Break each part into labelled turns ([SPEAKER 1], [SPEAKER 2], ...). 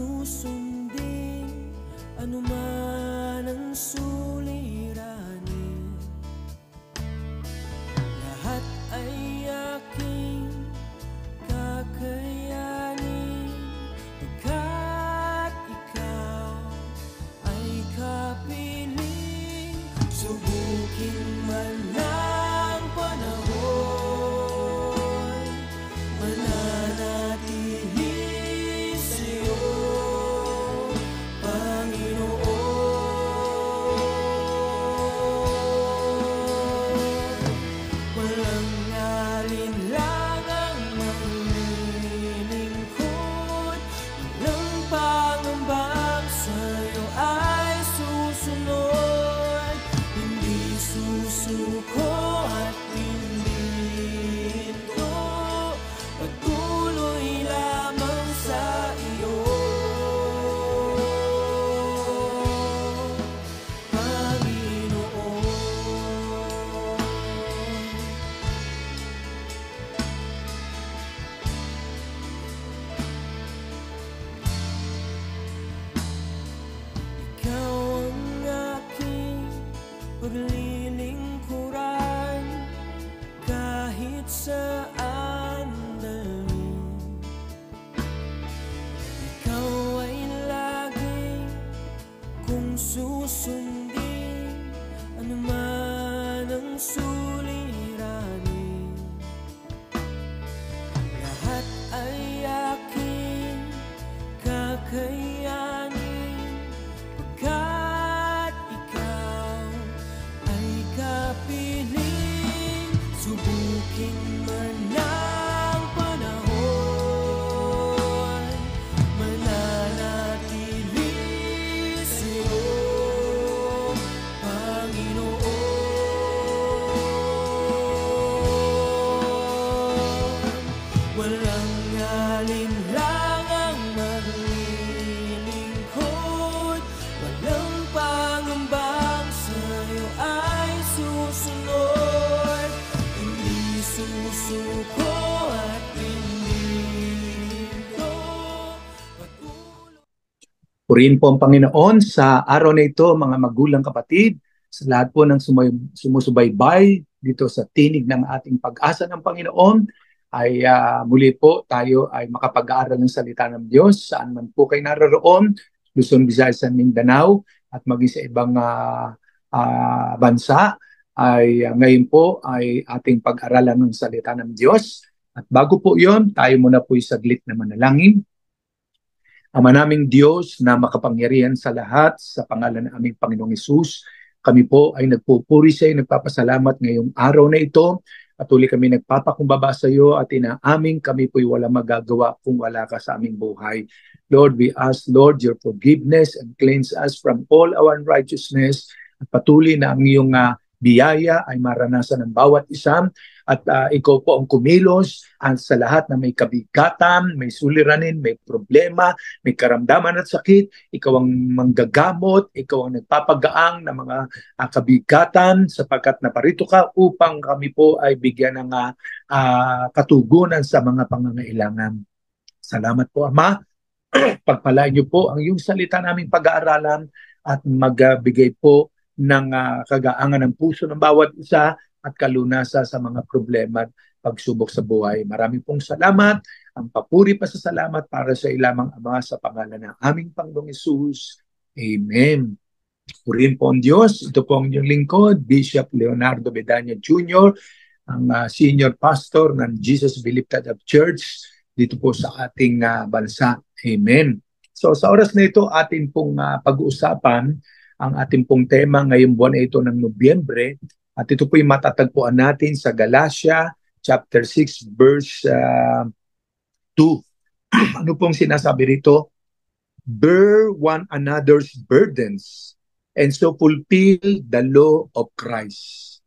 [SPEAKER 1] susundin anuman ang suliranin. Lahat ay aking kakayanin, pagkat ikaw ay kapiling. Subukin man ng panahon, mananatili sa'yo, Panginoon. Walang alinlangang maglilingkod, walang pangambang sa'yo ay susunod. Hindi susuko at hindi hinto, patuloy lamang sa iyo, Panginoon. Ikaw ang aking paglilingkuran, kahit saan dalhin. Ikaw ay lagi kung susundin anuman ang suliranin. Lahat ay aking kakayanin, pagkat ikaw ay kapiling. Subukin man ng panahon, mananatili sa'yo, Panginoon. Walang alinlangang maglilingkod, walang pangambang sa'yo ay susunod. Hindi susuko at hindi hinto, patuloy.
[SPEAKER 2] Purihin po ang Panginoon sa araw na ito, mga magulang kapatid, sa lahat po ng sumusubaybay dito sa tinig ng ating pag-asa ng Panginoon, ay muli po tayo ay makapag-aaral ng salita ng Diyos saan man po kayo naroroon, Luzon, Visayas, and Mindanao, at maging sa ibang bansa, ay ngayon po ay ating pag-aralan ng salita ng Diyos. At bago po yon, tayo muna po saglit na manalangin. Ama naming Diyos na makapangyarihan sa lahat, sa pangalan ng aming Panginoong Hesus, kami po ay nagpupuri sa iyo, nagpapasalamat ngayong araw na ito. Patuloy kami nagpapakumbaba sa iyo at inaamin kami po'y wala magagawa kung wala ka sa aming buhay. Lord, we ask, Lord, your forgiveness and cleanse us from all our unrighteousness. At patuloy na ang iyong biyaya ay maranasan ng bawat isa. At ikaw po ang kumilos sa lahat na may kabigatan, may suliranin, may problema, may karamdaman at sakit. Ikaw ang manggagamot, ikaw ang nagpapagaang ng mga kabigatan, sapagkat naparito ka upang kami po ay bigyan ng katugunan sa mga pangangailangan. Salamat po, Ama. Pagpalain niyo po ang iyong salita naming pag-aaralan at magbigay po ng kagaangan ng puso ng bawat isa at kalunasa sa mga problema at pagsubok sa buhay. Maraming pong salamat. Ang papuri pa sa salamat para sa ilamang Ama, sa pangalan ng aming Panginoong Hesus. Amen. Purihin po ang Diyos. Ito po ang inyong lingkod, Bishop Leonardo Bedanya Jr., ang senior pastor ng Jesus Belief Tatab Church dito po sa ating bansa. Amen. So sa oras na ito, atin pong pag-uusapan ang ating pong tema ngayong buwan na ito ng Nobyembre. At ito po yung matatagpuan natin sa Galatia chapter 6 verse 2. Ano pong sinasabi rito? Bear one another's burdens and so fulfill the law of Christ.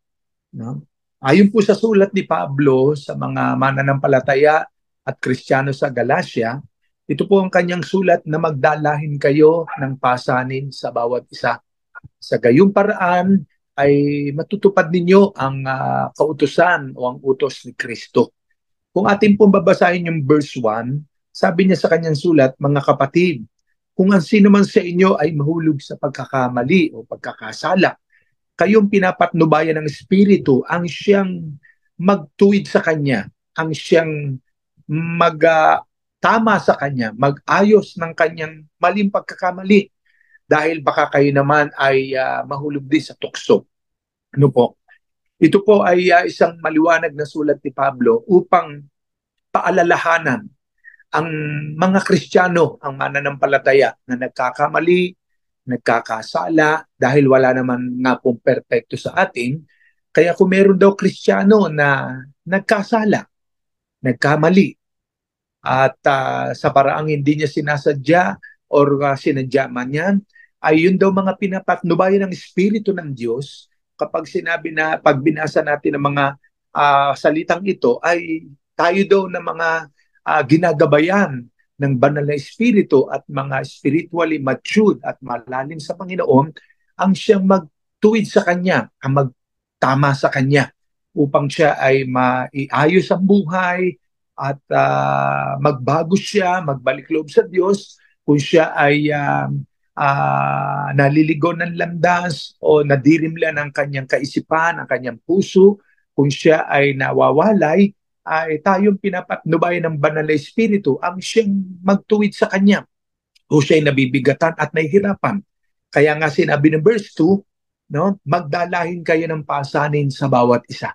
[SPEAKER 2] No? Ayon po sa sulat ni Pablo sa mga mananampalataya at Kristiyano sa Galatia, ito po ang kanyang sulat na magdalahin kayo ng pasanin sa bawat isa. Sa gayong paraan ay matutupad ninyo ang kautusan o ang utos ni Kristo. Kung atin pong babasahin yung verse 1, sabi niya sa kanyang sulat, mga kapatid, kung ang sino man sa inyo ay mahulog sa pagkakamali o pagkakasala, kayong pinapatnubayan ng Espiritu ang siyang magtuwid sa Kanya, ang siyang tama sa Kanya, mag-ayos ng Kanyang maling pagkakamali. Dahil baka kayo naman ay mahulog din sa tukso. Ano po? Ito po ay isang maliwanag na sulat ni Pablo upang paalalahanan ang mga Kristiyano, ang mananampalataya na nagkakamali, nagkakasala, dahil wala naman nga pong perpekto sa atin. Kaya kung meron daw Kristiyano na nagkasala, nagkamali, at sa paraang hindi niya sinasadya or sinadya man yan, ay yun daw mga pinapatnubayan ng Espiritu ng Diyos. Kapag sinabi na, pag binasa natin ang mga salitang ito, ay tayo daw na mga ginagabayan ng banal na Espiritu at mga spiritually matured at malalim sa Panginoon, ang siyang magtuwid sa Kanya, ang magtama sa Kanya, upang siya ay maiayos ang buhay at magbago siya, magbalik loob sa Diyos. Kung siya ay naliligaw ng landas o nadirimla ng kanyang kaisipan, ang kanyang puso, kung siya ay nawawalay, ay tayong pinapatnubayan ng banal na Espiritu ang siyang magtuwid sa Kanya. O siya ay nabibigatan at nahihirapan. Kaya nga sinabi ng verse 2, no, magdalahin kayo ng pasanin sa bawat isa.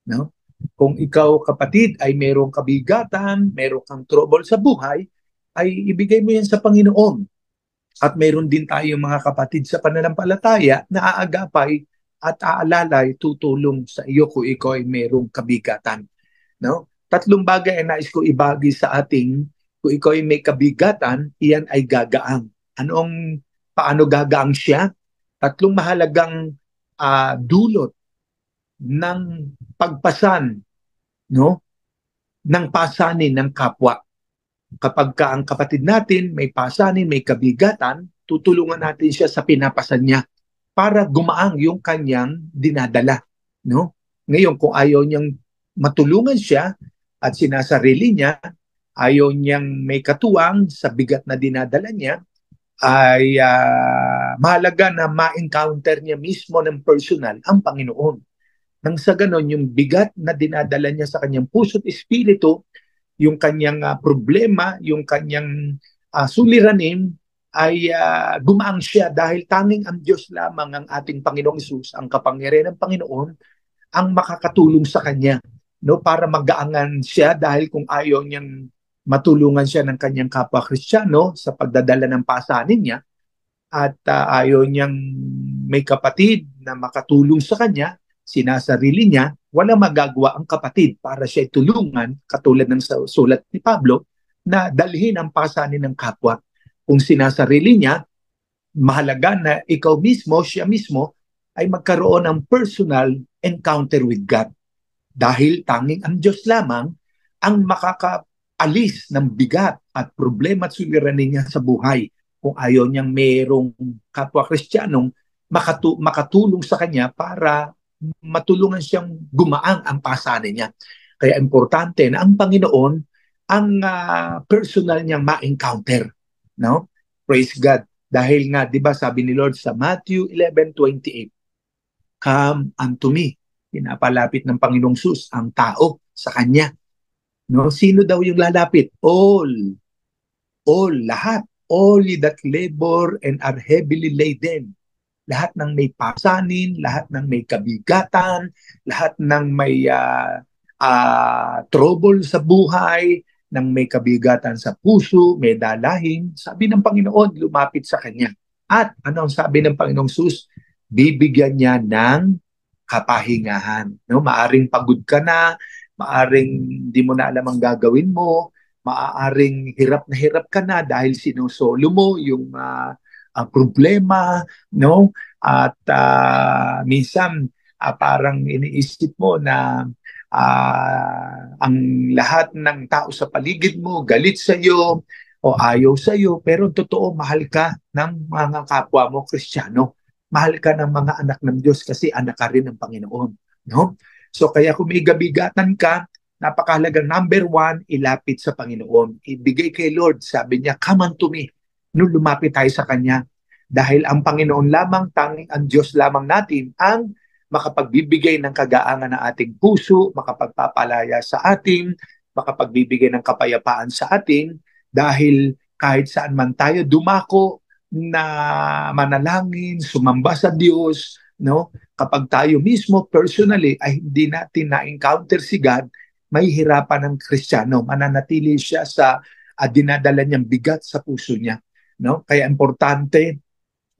[SPEAKER 2] No? Kung ikaw, kapatid, ay merong kabigatan, merong kang trouble sa buhay, ay ibigay mo yan sa Panginoon. At meron din tayong mga kapatid sa pananampalataya na aagapay at aalalay, tutulong sa iyo kung ikaw ay merong kabigatan. No? Tatlong bagay ang nais ko ibagi sa ating, kung ikaw ay may kabigatan, iyan ay gagaang. Paano gagaang siya? Tatlong mahalagang dulot ng pagpasan, no, ng pasanin ng kapwa. Kapag ang kapatid natin may pasanin, may kabigatan, tutulungan natin siya sa pinapasan niya para gumaang yung kanyang dinadala. No? Ngayon, kung ayaw niyang matulungan siya at sinasarili niya, ayaw niyang may katuwang sa bigat na dinadala niya, ay mahalaga na ma-encounter niya mismo ng personal ang Panginoon. Nang sa ganon, yung bigat na dinadala niya sa kanyang puso't espiritu, yung kanyang problema, yung kanyang suliranin, ay gumaang siya dahil tanging ang Diyos lamang, ang ating Panginoong Hesus, ang kapangyarihan ng Panginoon, ang makakatulong sa kanya, no, para magaangan siya. Dahil kung ayaw niyang matulungan siya ng kanyang kapwa Kristiyano sa pagdadala ng pasanin niya, at ayaw niyang may kapatid na makatulong sa kanya, sinasarili niya, wala magagawa ang kapatid para siya tulungan, katulad ng sulat ni Pablo, na dalhin ang pasanin ng kapwa. Kung sinasarili niya, mahalaga na ikaw mismo, siya mismo, ay magkaroon ng personal encounter with God. Dahil tanging ang Diyos lamang ang makakaalis ng bigat at problema at suliranin niya sa buhay. Kung ayaw niyang mayroong kapwa Kristiyanong makatulong sa kanya para matulungan siyang gumaang ang pasanin niya. Kaya importante na ang Panginoon ang personal niyang ma-encounter. No? Praise God. Dahil nga, di ba, sabi ni Lord sa Matthew 11:28, come unto me. Pinapalapit ng Panginoong Hesus ang tao sa Kanya. No? Sino daw yung lalapit? All, lahat. All that labor and are heavily laden. Lahat ng may pasanin, lahat ng may kabigatan, lahat ng may trouble sa buhay, ng may kabigatan sa puso, may dalahin. Sabi ng Panginoon, lumapit sa Kanya. At ano ang sabi ng Panginoong Hesus? Bibigyan niya ng kapahingahan. No? Maaring pagod ka na, maaring hindi mo na alam ang gagawin mo, maaring hirap ka na dahil sinusolo mo yung problema, no? At minsan parang iniisip mo na ang lahat ng tao sa paligid mo galit sa iyo o ayaw sa iyo, pero totoo, mahal ka ng mga kapwa mo Kristiyano. Mahal ka ng mga anak ng Diyos kasi anak ka rin ng Panginoon, no? So kaya kung may gabigatan ka, napakahalagang number 1, ilapit sa Panginoon. Ibigay kay Lord. Sabi niya, come unto me. nung lumapit tayo sa Kanya. Dahil ang Panginoon lamang, tanging ang Diyos lamang natin ang makapagbibigay ng kagaangan ng ating puso, makapagpapalaya sa atin, makapagbibigay ng kapayapaan sa atin, dahil kahit saan man tayo dumako na manalangin, sumamba sa Diyos, no? Kapag tayo mismo personally ay hindi natin na-encounter si God, may hirapan ng Kristiyano, mananatili siya sa dinadala niyang bigat sa puso niya, no? Kaya importante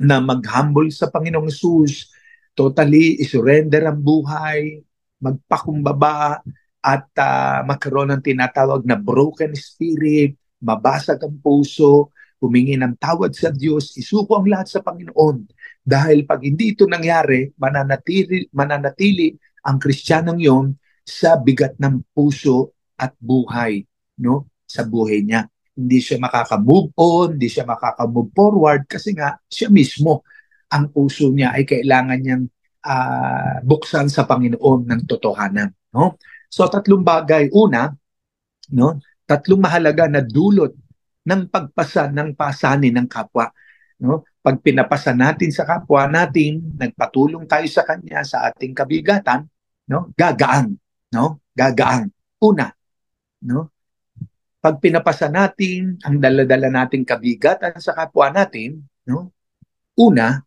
[SPEAKER 2] na mag-humble sa Panginoong Hesus, totally isurrender ang buhay, magpakumbaba, at magkaroon ng tinatawag na broken spirit, mabasag ang puso, humingi ng tawad sa Diyos, isuko ang lahat sa Panginoon. Dahil pag hindi ito nangyari, mananatili ang Kristiyanong yon sa bigat ng puso at buhay, no? Sa buhay niya. Hindi siya makaka-move on, hindi siya makaka-move forward kasi nga siya mismo, ang puso niya ay kailangan niyang buksan sa Panginoon ng totohanan, no? So tatlong bagay. Una, no, tatlong mahalaga na dulot ng pagpasa ng pasanin ng kapwa, no? Pag pinapasa natin sa kapwa natin, nagpatulong tayo sa kanya sa ating kabigatan, no? Gagaan, no? Gagaan. Una, no? Pag pinapasa natin ang dala-dala nating kabigatan sa kapwa natin, no? Una,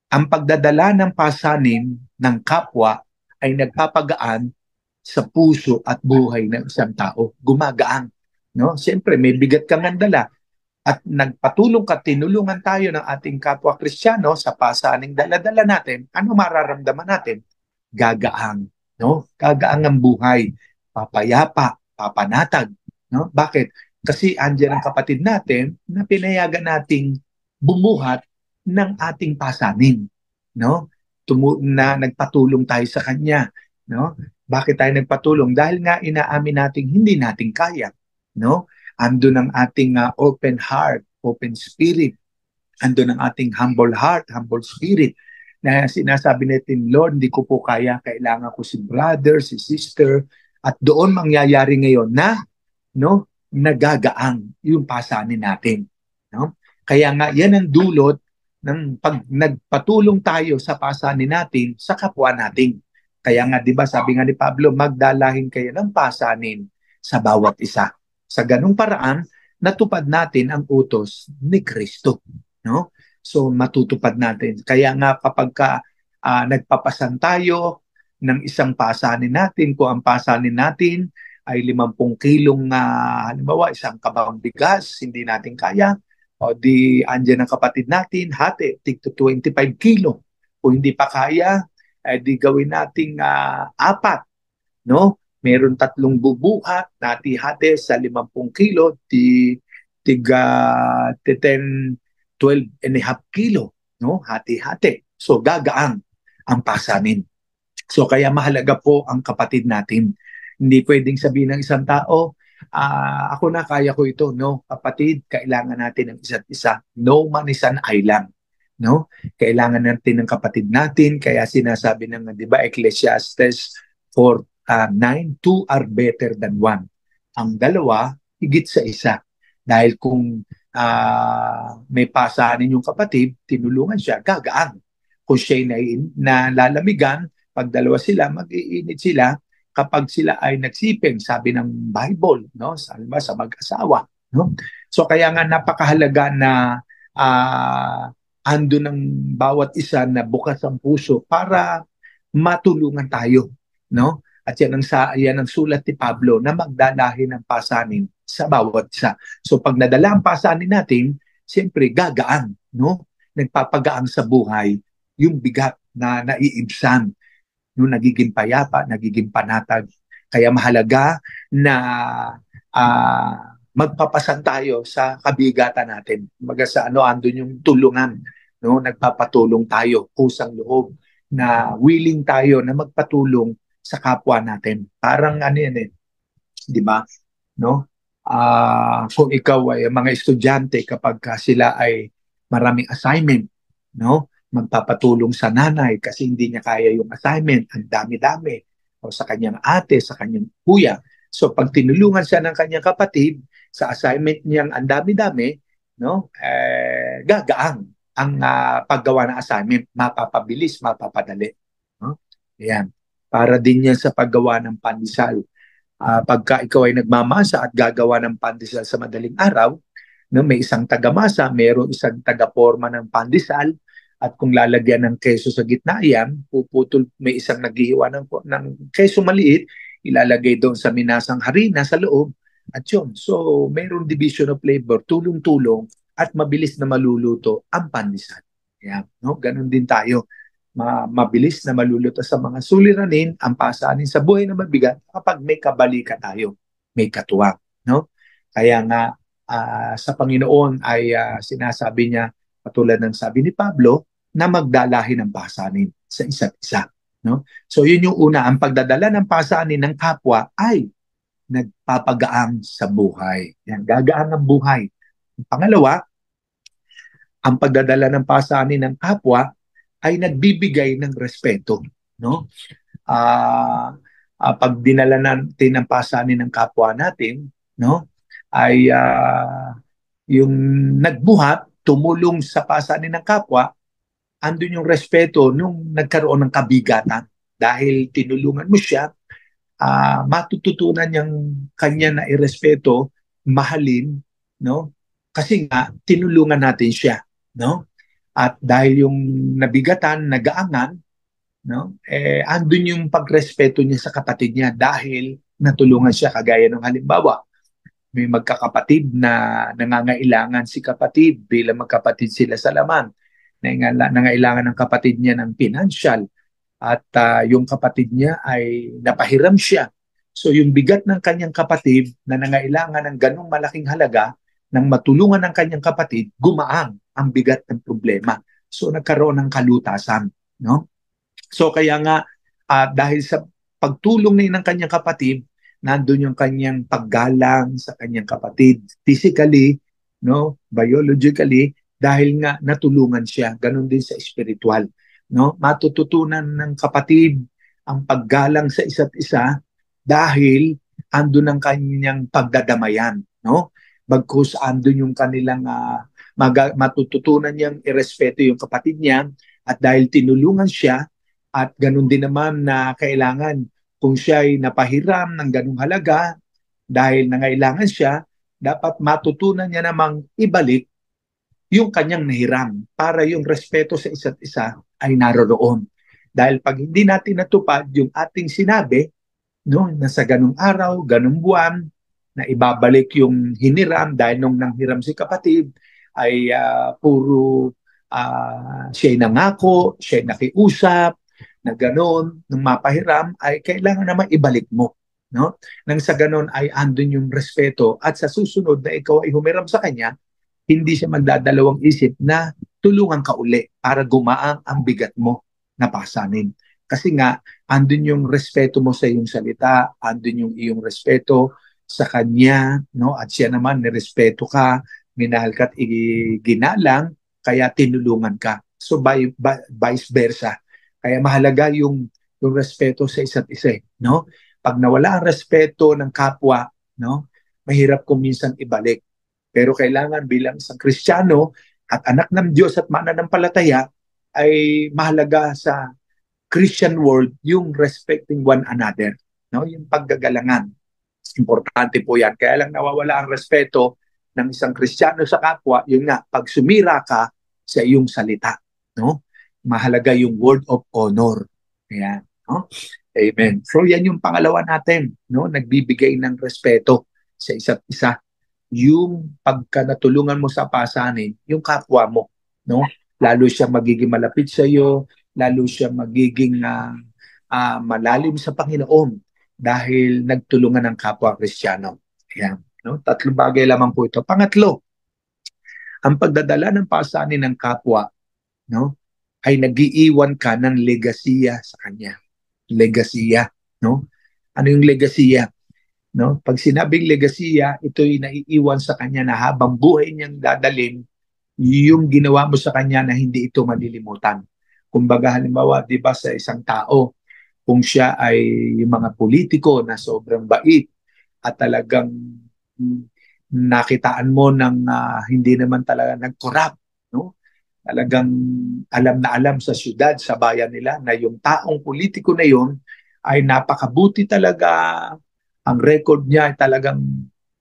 [SPEAKER 2] ang pagdadala ng pasanin ng kapwa ay nagpapagaan sa puso at buhay ng isang tao. Gumagaan, no? Siyempre, may bigat kang dala at nagpatulong ka, tinulungan tayo ng ating kapwa Kristiyano sa pasaning dala-dala natin. Ano mararamdaman natin? Gagaang, no? Gagaang ang buhay, papayapa, papanatag, no? Bakit? Kasi andyan ang kapatid natin na pinayagan nating bumuhat ng ating pasanin, no? Na nagpatulong tayo sa kanya, no? Bakit tayo nagpatulong? Dahil nga inaamin nating hindi natin kaya, no? Andun ang ating open heart, open spirit. Andun ang ating humble heart, humble spirit, na sinasabi natin, Lord, hindi ko po kaya, kailangan ko si brother, si sister, at doon mangyayari ngayon na, no, nagagaang yung pasanin natin, no? Kaya nga yan ang dulot ng pag nagpatulong tayo sa pasanin natin sa kapwa natin. Kaya nga 'di ba sabi nga ni Pablo, magdalahin kayo ng pasanin sa bawat isa. Sa ganung paraan, natupad natin ang utos ni Kristo, no? So matutupad natin. Kaya nga kapag nagpapasan tayo ng isang pasanin natin, kung ang pasanin natin ay 50 kilong halimbawa isang kabang bigas, hindi natin kaya, o di andyan ang kapatid natin, hati, tig to 25 kilo. Kung hindi pa kaya, di gawin nating 4, no? Meron 3 bubuhat, hati-hati sa 50 kilo, tiga 10, 12 and a half kilo, no? Hati-hati. So gagaang ang pasanin. So kaya mahalaga po ang kapatid natin. Hindi pwedeng sabihin ng isang tao, ako na, kaya ko ito. No, kapatid, kailangan natin ng isa't isa. No man is an island. No? Kailangan natin ng kapatid natin. Kaya sinasabi ng, di ba, Ecclesiastes 4:9, two are better than one. Ang dalawa, higit sa isa. Dahil kung may pasanin yung kapatid, tinulungan siya, gagaan. Kung siya'y nalalamigan, pag dalawa sila, mag-iinit sila. Kapag sila ay nagsiping, sabi ng Bible, no? Sa mag-asawa, no? So kaya nga napakahalaga na ando ng bawat isa na bukas ang puso para matulungan tayo, no? At yan ang sulat ni Pablo na magdalahin ng pasanin sa bawat isa. So pag nadala ang pasanin natin, siyempre gagaan, no? Nagpapagaan sa buhay yung bigat na naiibsan, no, nagiging payapa, nagiging panatag. Kaya mahalaga na magpapasan tayo sa kabigatan natin. Kumbaga sa andun yung tulungan, no? Nagpapatulong tayo, kusang loob, na willing tayo na magpatulong sa kapwa natin. Parang yan di ba? No? Kung ikaw ay mga estudyante, kapag sila ay maraming assignment, no? Magpapatulong sa nanay kasi hindi niya kaya yung assignment, ang dami-dami, o sa kanyang ate, sa kanyang kuya. So pag tinulungan siya ng kanyang kapatid sa assignment niyang ang dami-dami, no? Gagaang ang paggawa ng assignment, mapapabilis, mapapadali, no? Ayan. Para din yan sa paggawa ng pandesal. Pagka ikaw ay nagmamasa at gagawa ng pandesal sa madaling araw, no, may isang tagamasa, mayroong isang tagaporma ng pandesal, at kung lalagyan ng keso sa gitna yan, puputol, may isang naghihiwa ng keso maliit, ilalagay doon sa minasang harina sa loob, at yun. So, mayroong division of labor, tulong-tulong, at mabilis na maluluto ang pandesal. Yan, no? Ganon din tayo. Mabilis na maluluto sa mga suliranin, ang pasanin sa buhay na mabigat kapag may kabalika tayo, may katuwang, no? Kaya nga, sa Panginoon ay sinasabi niya, katulad ng sabi ni Pablo, na magdalahi ng pasanin sa isa't isa, no? So yun yung una, ang pagdadala ng pasanin ng kapwa ay nagpapagaang sa buhay. Yan, gagaang ang buhay. Pangalawa, ang pagdadala ng pasanin ng kapwa ay nagbibigay ng respeto, no? Pag dinala natin ang pasanin ng kapwa natin, no, ay yung nagbuhat, tumulong sa pasanin ng kapwa, andun yung respeto nung nagkaroon ng kabigatan. Dahil tinulungan mo siya, matututunan niyang kanya na irespeto, mahalin, no? Kasi nga, tinulungan natin siya, no? At dahil yung nabigatan, nagaangan, no? Andun yung pagrespeto niya sa kapatid niya dahil natulungan siya. Kagaya ng halimbawa, may magkakapatid na nangangailangan si kapatid bilang magkapatid sila sa laman. Nangailangan ng kapatid niya ng financial at yung kapatid niya ay napahiram siya. So yung bigat ng kanyang kapatid na nangailangan ng ganong malaking halaga, nang matulungan ng kanyang kapatid, gumaang ang bigat ng problema. So nagkaroon ng kalutasan, no? So kaya nga, dahil sa pagtulong ng kanyang kapatid, nandun yung kanyang paggalang sa kanyang kapatid physically, no, biologically, dahil nga natulungan siya. Ganon din sa spiritual, no? Matututunan ng kapatid ang paggalang sa isa't isa dahil andun ang kanyang pagdadamayan, no? Bagkus andun yung kanilang matututunan niyang irespeto yung kapatid niya, at dahil tinulungan siya, at ganun din naman na kailangan kung siya ay napahiram ng ganung halaga dahil nangailangan siya, dapat matutunan niya namang ibalik yung kanyang nahiram para yung respeto sa isa't isa ay naroroon. Dahil pag hindi natin natupad yung ating sinabi, no, na sa ganung araw, ganung buwan, na ibabalik yung hiniram dahil nung nanghiram si kapatid ay puro siya'y nangako, siya'y nakiusap, na gano'n, nung mapahiram, ay kailangan naman ibalik mo, no? Nang sa gano'n ay andun yung respeto, at sa susunod na ikaw ay humiram sa kanya, hindi siya magdadalawang isip na tulungan ka uli para gumaang ang bigat mo na pasanin. Kasi nga, andun yung respeto mo sa iyong salita, andun yung iyong respeto sa kanya, no? At siya naman, nirespeto ka, minahal ka at ginalang, kaya tinulungan ka. So, vice versa. Kaya mahalaga yung respeto sa isa't isa, no? Pag nawala ang respeto ng kapwa, no, mahirap kung minsan ibalik. Pero kailangan bilang isang Kristiyano at anak ng Diyos at mananampalataya, ay mahalaga sa Christian world yung respecting one another, no? Yung paggagalangan. Importante po yan. Kaya lang nawawala ang respeto ng isang Kristiyano sa kapwa, yun nga, pag sumira ka sa iyong salita, no? Mahalaga yung word of honor. Ayan, no? Amen. So yan yung pangalawa natin, no? Nagbibigay ng respeto sa isa't isa. Yung pagka natulungan mo sa pasanin, yung kapwa mo, no? Lalo siya magiging malapit sa iyo, lalo siya magiging malalim sa Panginoon dahil nagtulungan ng kapwa Kristiyano. Ayan, no? Tatlong bagay lamang po ito. Pangatlo, ang pagdadala ng pasanin ng kapwa, no, ay nagiiwan ka ng legasiya sa kanya. Legasiya, no? Ano yung legasiya? No? Pag sinabing legasiya, ito'y naiiwan sa kanya na habang buhay niyang dadalhin yung ginawa mo sa kanya na hindi ito malilimutan. Kumbaga halimbawa, 'di ba, sa isang tao, kung siya ay yung mga politiko na sobrang bait at talagang nakitaan mo ng hindi naman talaga nag-corrupt, no? Talagang alam na alam sa syudad, sa bayan nila na yung taong politiko na yun ay napakabuti talaga. Ang record niya ay talagang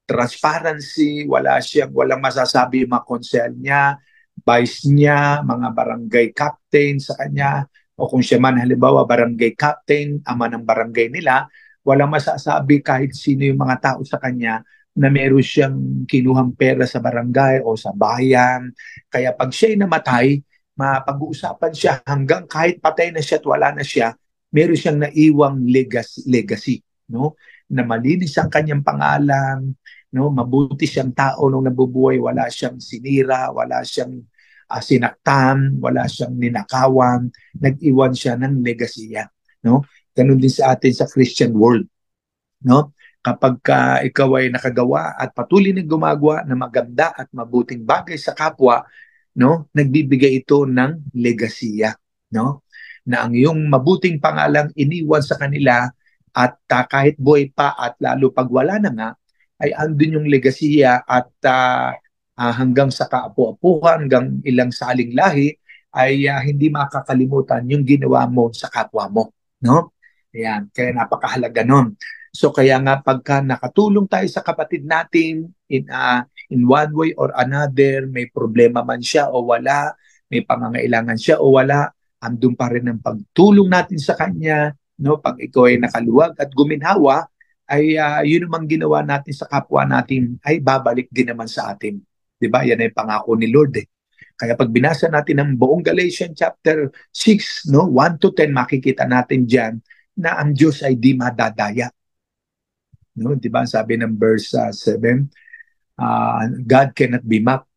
[SPEAKER 2] transparency, walang masasabi yung mga konsel niya, vice niya, mga barangay captain sa kanya, o kung siya man halimbawa barangay captain, ama ng barangay nila, walang masasabi kahit sino yung mga tao sa kanya na meron siyang kinuhang pera sa barangay o sa bayan. Kaya pag siya'y namatay, mapag-uusapan siya hanggang kahit patay na siya at wala na siya, meron siyang naiwang legacy, no? Na malinis ang kanyang pangalan, no? Mabuti siyang tao nung nabubuhay, wala siyang sinira, wala siyang sinaktan, wala siyang ninakawan, nag-iwan siya ng legasiya, no? Ganun din sa atin sa Christian world, no? Kapag ikaw ay nakagawa at patuloy na gumagawa ng maganda at mabuting bagay sa kapwa, no? Nagbibigay ito ng legasiya, no? Na ang iyong mabuting pangalang iniwan sa kanila at kahit buhay pa at lalo pag wala na nga, ay andun yung legasiya at hanggang sa kaapu-apuhan, hanggang ilang saling lahi, ay hindi makakalimutan yung ginawa mo sa kapwa mo, no? Ayan, kaya napakahalaga nun. So kaya nga pagka nakatulong tayo sa kapatid natin in one way or another, may problema man siya o wala, may pangangailangan siya o wala, andun pa rin ang pagtulong natin sa kanya, no? Pag ikaw ay nakaluwag at guminhawa, ay yun namang ginawa natin sa kapwa natin ay babalik din naman sa atin. 'Di ba? Yan ay pangako ni Lord eh. Kaya pag binasa natin ang buong Galatians chapter 6, no, 1 to 10, makikita natin diyan na ang Diyos ay di madadaya. No, 'di ba? Sabi ng verse 7, God cannot be mocked.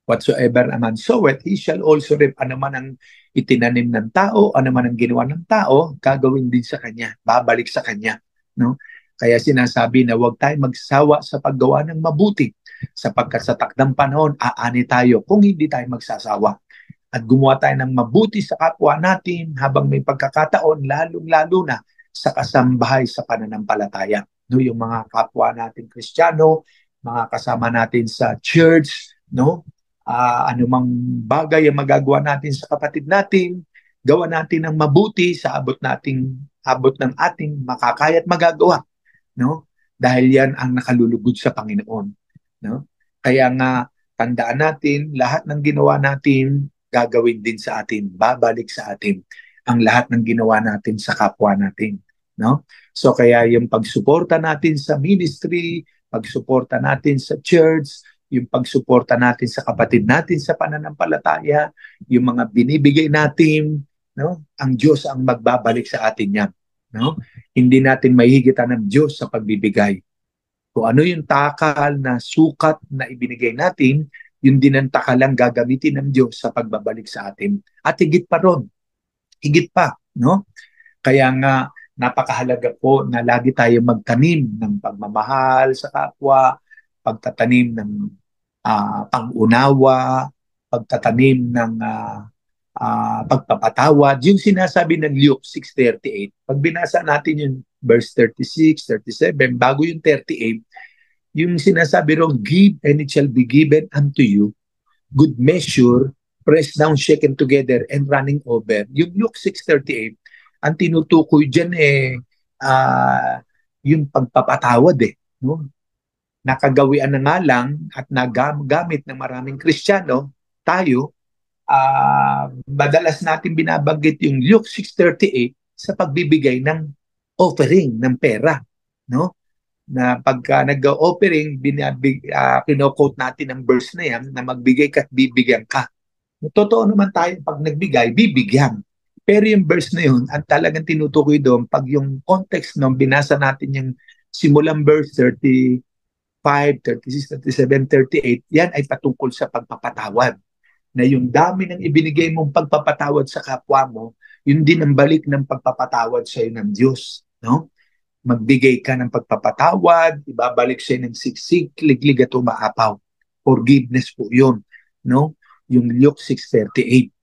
[SPEAKER 2] Whatsoever a man soweth, he shall also reap. Ano man ang itinanim ng tao, ano man ang ginawa ng tao, gagawin din sa kanya, babalik sa kanya, no? Kaya sinasabi na huwag tayong magsawa sa paggawa ng mabuti, sapagkat sa takdang panahon aani tayo kung hindi tayo magsasawa. At gumawa tayo ng mabuti sa kapwa natin habang may pagkakataon, lalong-lalo na sa kasambahay sa pananampalataya. No, yung mga kapwa natin Kristiyano, mga kasama natin sa church, no? Anumang bagay ang magagawa natin sa kapatid natin, gawa natin ng mabuti sa abot ng ating makakaya at magagawa, no? Dahil yan ang nakalulugod sa Panginoon, no? Kaya nga tandaan natin, lahat ng ginawa natin gagawin din sa atin, babalik sa atin ang lahat ng ginawa natin sa kapwa natin, no? So kaya yung pagsuporta natin sa ministry, pagsuporta natin sa church, yung pagsuporta natin sa kapatid natin sa pananampalataya, yung mga binibigay natin, no? Ang Diyos ang magbabalik sa atin yan, no? Hindi natin mahihigitan ng Diyos sa pagbibigay. Kung ano yung takal na sukat na ibinigay natin, yun din ang takalang gagamitin ng Diyos sa pagbabalik sa atin. At higit pa ron, higit pa, no? Kaya nga napakahalaga po na lagi tayo magtanim ng pagmamahal sa kapwa, pagtatanim ng pang-unawa, pagtatanim ng pagpapatawad. Yung sinasabi ng Luke 6:38, pag binasa natin yung verse 36, 37, bago yung 38, yung sinasabi ron, give and it shall be given unto you, good measure, pressed down, shaken together, and running over. Yung Luke 6:38, ang tinutukoy dyan yung pagpapatawad eh, no? Nakagawian na nga lang at nagamit ng maraming Kristiyano, tayo, madalas natin binabanggit yung Luke 6:38 sa pagbibigay ng offering ng pera, no? Na pagka nag-offering, kino-quote natin ang verse na yan na magbigay ka at bibigyan ka. Totoo naman tayo, pag nagbigay, bibigyan. Pero yung verse na yun, ang talagang tinutukoy doon, pag yung context nung binasa natin yung simulang verse 35, 36, 37, 38, yan ay patungkol sa pagpapatawad. Na yung dami ng ibinigay mong pagpapatawad sa kapwa mo, yun din ang balik ng pagpapatawad sa iyo ng Diyos, no? Magbigay ka ng pagpapatawad, ibabalik sa iyo ng siksik, liglig at umaapaw. Forgiveness po yun, no? Yung Luke 6:38.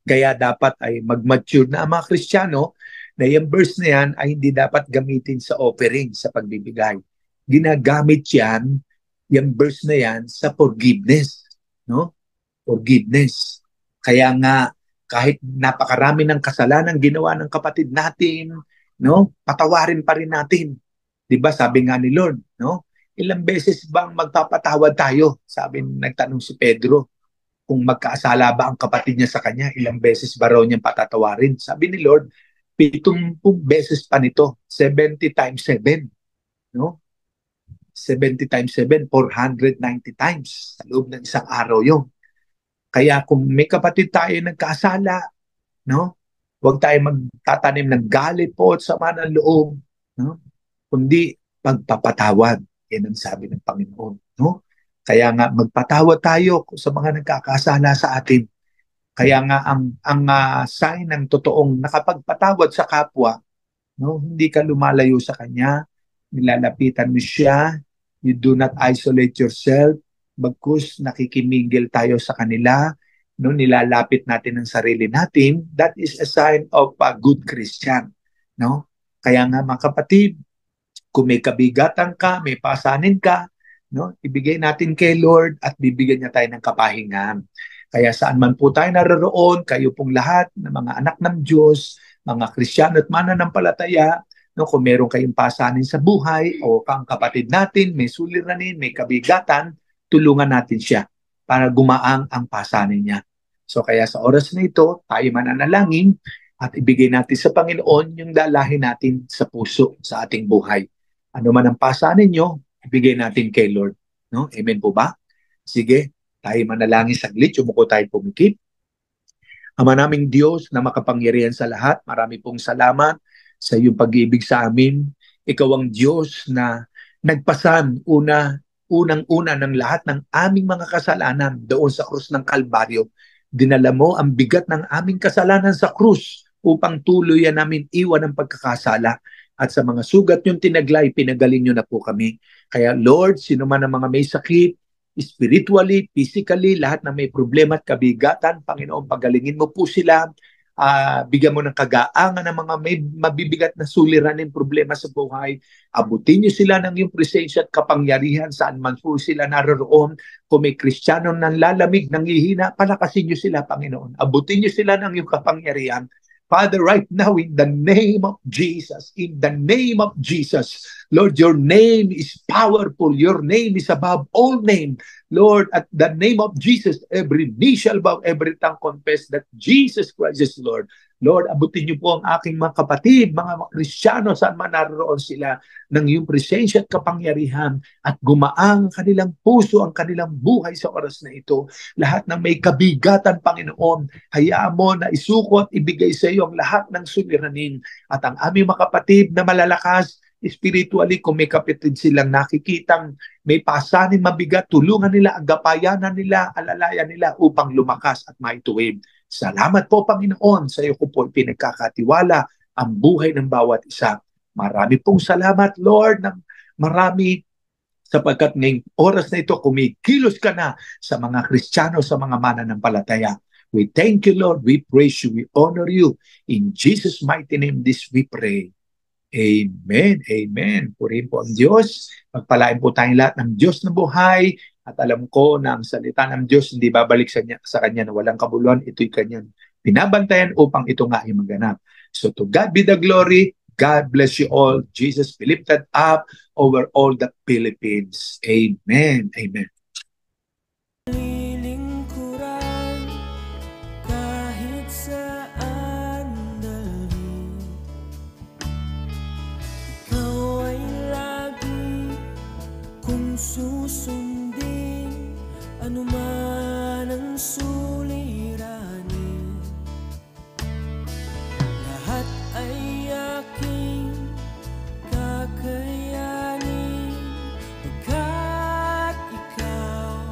[SPEAKER 2] Kaya dapat ay mag-mature na ang mga Kristiyano na yung verse na yan ay hindi dapat gamitin sa offering, sa pagbibigay. Ginagamit yan yung verse na yan sa forgiveness, no? Forgiveness. Kaya nga, kahit napakarami ng kasalanan ginawa ng kapatid natin, no? Patawarin pa rin natin. 'Di ba? Sabi nga ni Lord, no? Ilang beses bang magpapatawad tayo? Nagtanong si Pedro, kung magkasala ba ang kapatid niya sa kanya, ilang beses ba raw niyang patatawarin? Sabi ni Lord, 70 beses pa nito, 70 times 7, no? 70 times 7, 490 times sa loob ng isang araw yun. Kaya kung may kapatid tayo nagkasala, no? Huwag tayo magtatanim ng galit po at sama ng loob, no? Kundi pagpapatawad. Yan ang sabi ng Panginoon, no? Kaya nga magpatawad tayo sa mga nagkakasala sa atin. Kaya nga ang sign ng totoong nakapagpatawad sa kapwa, no? Hindi ka lumalayo sa kanya, nilalapitan mo siya, you do not isolate yourself, bagkus nakikimingil tayo sa kanila, no? Nilalapit natin ang sarili natin. That is a sign of a good Christian, no? Kaya nga mga kapatid, kung may kabigatan ka, may pasanin ka, no? Ibigay natin kay Lord at bibigyan niya tayo ng kapahingan. Kaya saan man po tayo naroroon, kayo pong lahat ng mga anak ng Diyos, mga Kristiyano at mananampalataya, no, kung meron kayong pasanin sa buhay o kang kapatid natin, may suliranin, may kabigatan, tulungan natin siya para gumaang ang pasanin niya. So kaya sa oras na ito, tayo mananalangin at ibigay natin sa Panginoon yung dalahin natin sa puso, sa ating buhay. Ano man ang pasanin nyo, ibigay natin kay Lord. No? Amen po ba? Sige, tayo manalangin saglit, yumuko tayo pumikit. Ama naming Diyos na makapangyarihan sa lahat, marami pong salamat sa iyong pag-ibig sa amin. Ikaw ang Diyos na nagpasan unang-una ng lahat ng aming mga kasalanan doon sa krus ng Kalbaryo. Dinala mo ang bigat ng aming kasalanan sa krus upang tuluyan namin iwan ang pagkakasala. At sa mga sugat niyong tinaglay, pinagaling niyo na po kami. Kaya Lord, sino man ang mga may sakit, spiritually, physically, lahat na may problema at kabigatan, Panginoon, pagalingin mo po sila. Bigyan mo ng kagaangan ng mga may mabibigat na suliranin problema sa buhay. Abutin niyo sila ng iyong presensya at kapangyarihan saan man po sila naroroon. Kung may Kristiyano nang lalamig, nanghihina, palakasin niyo sila, Panginoon. Abutin niyo sila ng iyong kapangyarihan. Father, right now, in the name of Jesus, Lord, your name is powerful. Your name is above all name. Lord, at the name of Jesus, every knee shall bow, every tongue confess that Jesus Christ is Lord. Lord, abutin niyo po ang aking mga kapatid, mga Kristiyano, saan man naroon sila, ng iyong presensya at kapangyarihan at gumaang kanilang puso, ang kanilang buhay sa oras na ito. Lahat ng may kabigatan, Panginoon, hayaan mo na isuko at ibigay sa iyo ang lahat ng suliranin. At ang aming mga kapatid na malalakas, spiritually, kung may kapatid silang nakikitang may pasanin mabigat, tulungan nila, agapayanan nila, alalayan nila upang lumakas at maituwid. Salamat po, Panginoon, sa iyo ko po pinagkakatiwala ang buhay ng bawat isa. Marami pong salamat, Lord, ng marami sapagkat ngayong oras na ito, kumikilos ka na sa mga Kristiyano, sa mga mananampalataya. We thank you, Lord. We praise you. We honor you. In Jesus' mighty name, this we pray. Amen. Amen. Purihin po ang Diyos. Pagpalain po tayong lahat ng Diyos na buhay. At alam ko na ang salita ng Diyos hindi babalik sa Kanya na walang kabuluhan. Ito'y Kanyang binabantayan upang ito nga ay maganap. So to God be the glory. God bless you all. Jesus be lifted up over all the Philippines. Amen. Amen.
[SPEAKER 1] Lilingkuran kahit saan dalhin, ikaw ay lagi kung susundin, anuman ang suliranin, lahat ay aking kakayanin, pagkat ikaw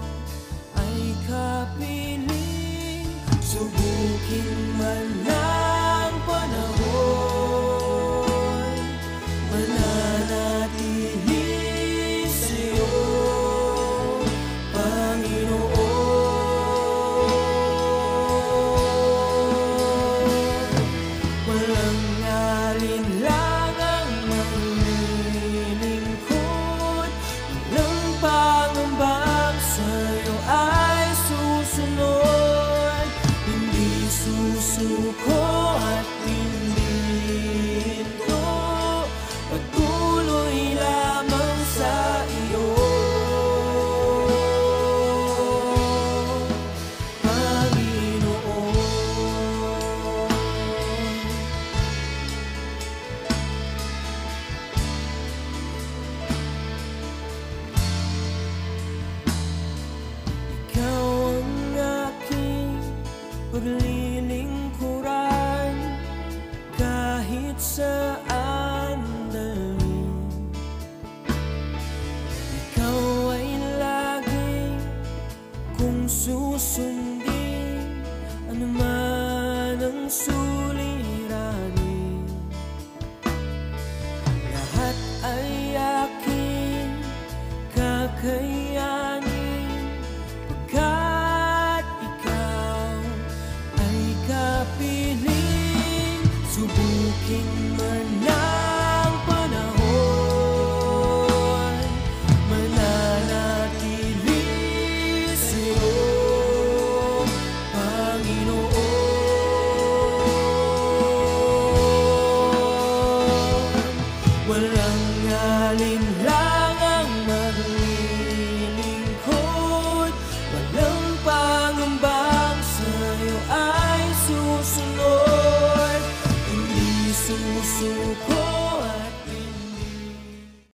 [SPEAKER 1] ay kapiling. Subukin man ng panahon, mananatili sa'yo, Panginoon. Walang alinlangang manglilingkod, walang pangamba puso